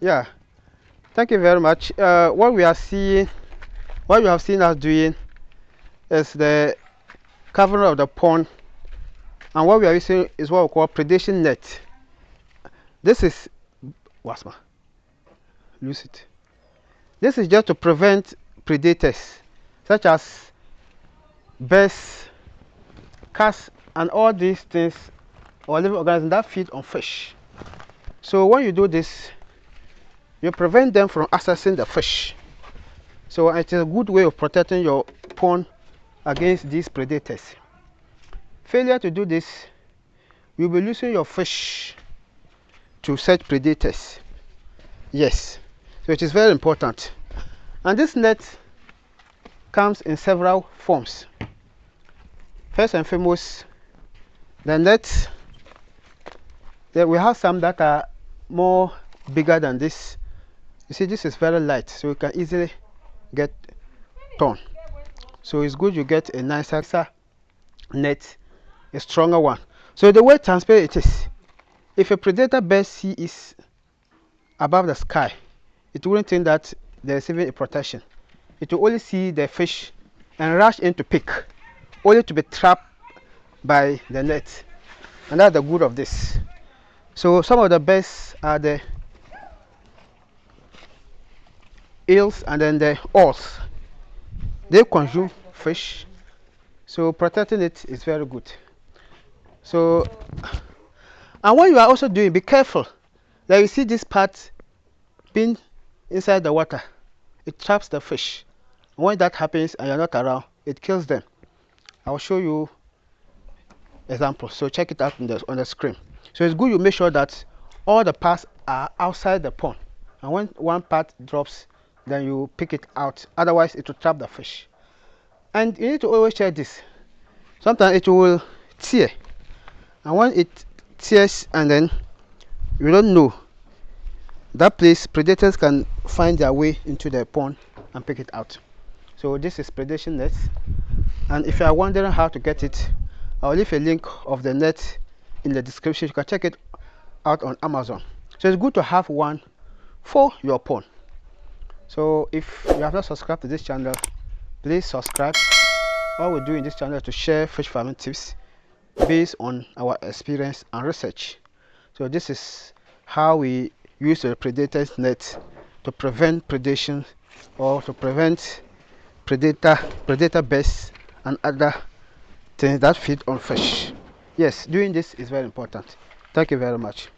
Yeah, thank you very much. What you have seen us doing is the covering of the pond, and what we are using is what we call predation net. This is Wasma, lose it. This is just to prevent predators such as birds, cats, and all these things or living organisms that feed on fish. So when you do this, you prevent them from accessing the fish. So it is a good way of protecting your pond against these predators. Failure to do this, you'll be losing your fish to such predators. Yes, so it is very important. And this net comes in several forms. First and foremost, the net, we have some that are more bigger than this. You see, this is very light, so you can easily get torn. So it's good you get a nicer net, a stronger one. So the way transparent it is, if a predator bird sea is above the sky, it wouldn't think that there's even a protection. It will only see the fish and rush in to pick, only to be trapped by the net. And that's the good of this. So some of the birds are the eels and then the oars. They consume fish, so protecting it is very good. So, and what you are also doing, be careful that you see this part being inside the water, it traps the fish. When that happens and you're not around, it kills them. I'll show you example, so check it out on the screen. So it's good you make sure that all the parts are outside the pond, and when one part drops, then you pick it out, otherwise it will trap the fish. And you need to always check this. Sometimes it will tear, and when it tears and then you don't know, that place predators can find their way into the pond and pick it out. So this is predation net, and if you are wondering how to get it, I'll leave a link of the net in the description. You can check it out on Amazon. So it's good to have one for your pond. So if you have not subscribed to this channel, please subscribe. What we do in this channel is to share fish farming tips based on our experience and research. So this is how we use the predator's net to prevent predation or to prevent predator birds and other things that feed on fish. Yes, doing this is very important. Thank you very much.